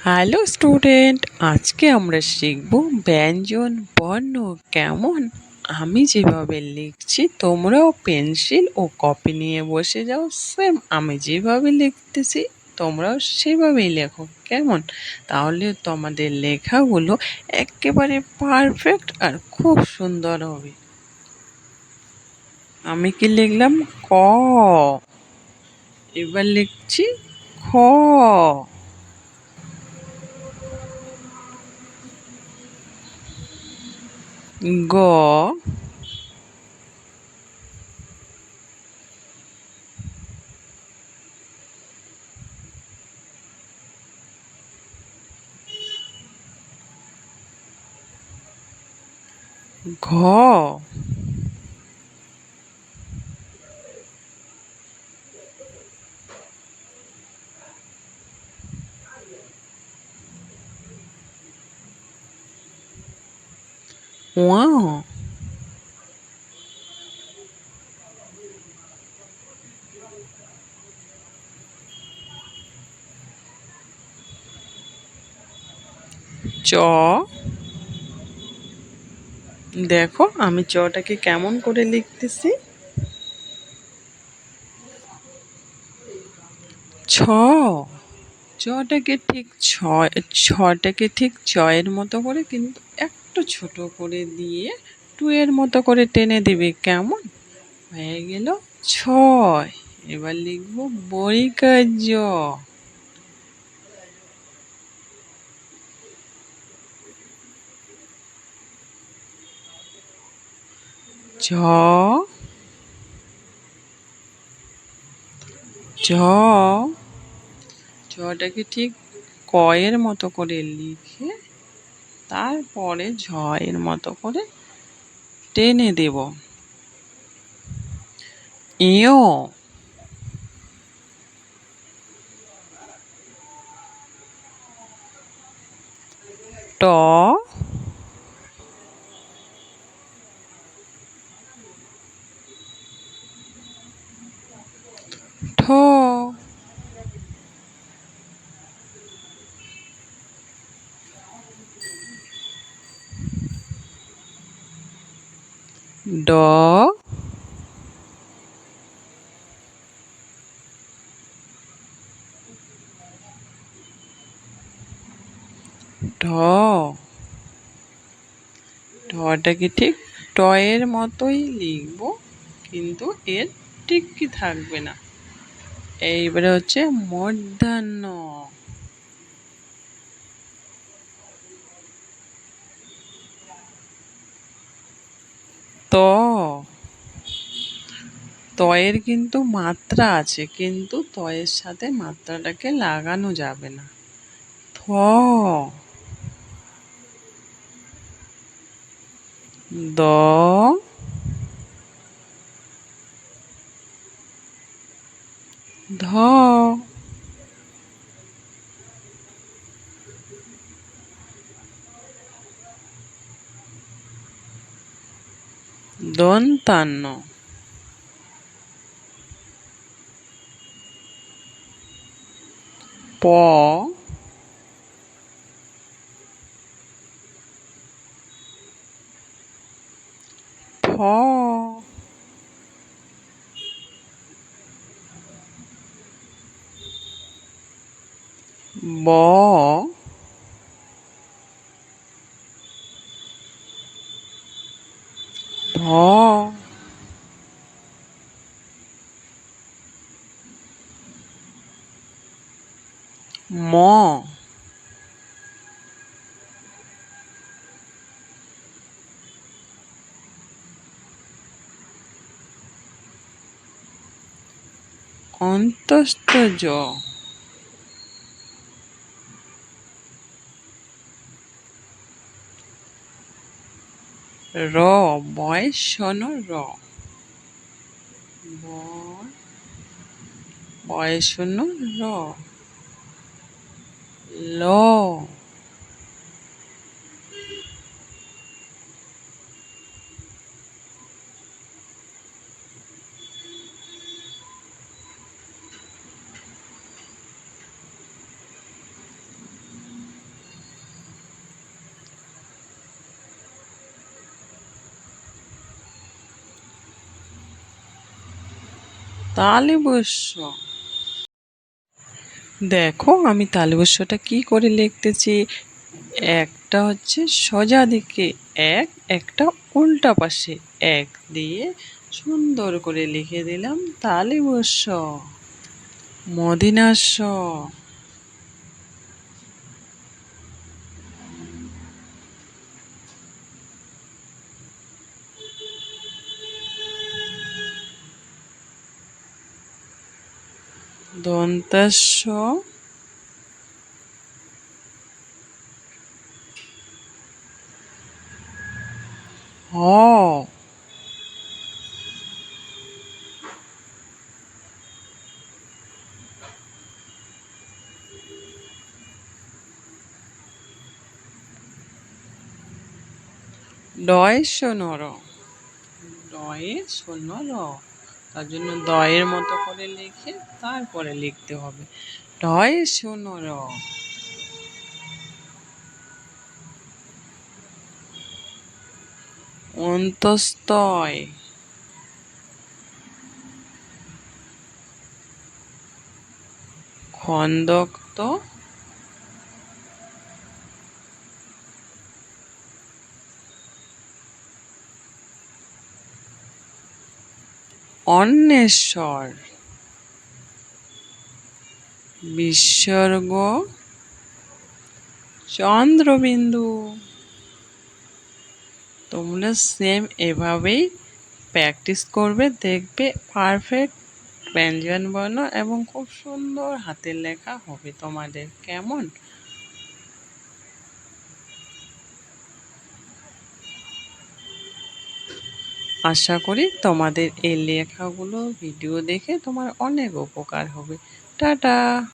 Hello student, আজকে আমরা শিখব ব্যঞ্জন বর্ণ কেমন। আমি যেভাবে লিখছি তোমরাও পেন্সিল ও কপি নিয়ে বসে যাও, সেম আমি যেভাবে লিখতেছি তোমরাও সেভাবেই লেখো কেমন। তাহলে তোমাদের লেখাগুলো একেবারে পারফেক্ট আর খুব সুন্দর হবে। আমি কি লিখলাম? ক। এবার লিখছি খ। গ। ঘ। ঙ। চ। দেখো আমি চটাকে কেমন করে লিখতেছি। ছ। চটাকে ঠিক ছটাকে ঠিক চয়ের মতো করে কিন্তু একটু ছোট করে দিয়ে টু এর মতো করে টেনে দিবে কেমন। হয়ে গেল ছয়। এবার লিখবো বইকার জ। ঝ। ঝ। ঝটাকে ঠিক কয়ের মতো করে লিখে তারপরে ঝ এর মতো করে টেনে দেব। ইয়। ট। ঠ। ড। ঢ। ঢটাকে ঠিক টয়ের মতোই লিখবো কিন্তু এর টিক্কি থাকবে না। এইবারে হচ্ছে মূর্ধন্য। ত। তয়ের কিন্তু মাত্রা আছে, কিন্তু তয়ের সাথে মাত্রাটাকে লাগানো যাবে না। থ। দ। ধ। দন্তান্ন। প। ফ। ব। ভ। ম। অন্তস্থ জ। র। বয়ের শোনো র। বয়ের শোনো র। ল। তালব্য শ। দেখো আমি তালব্যশটা কি করে লিখতেছি। একটা হচ্ছে সোজা দিকে এক, একটা উল্টা পাশে এক দিয়ে সুন্দর করে লিখে দিলাম তালব্য শ। মদিনার স। দন্তের স। হ। ডয় শূন্য র। ডয়ে শূন্য র। তার জন্য দয়ের মতো করে লিখে তারপরে লিখতে হবে ডয় শূন্য র। অন্তস্তয়। খন্দক্ত। অন্বেষর। বিসর্গ। চন্দ্রবিন্দু। তোমরা সেম এভাবেই প্র্যাকটিস করবে, দেখবে পারফেক্ট ব্যঞ্জন বর্ণ এবং খুব সুন্দর হাতের লেখা হবে তোমাদের। কেমন? আশা করি তোমাদের এই লেখাগুলো ভিডিও দেখে তোমার অনেক উপকার হবে। টাটা।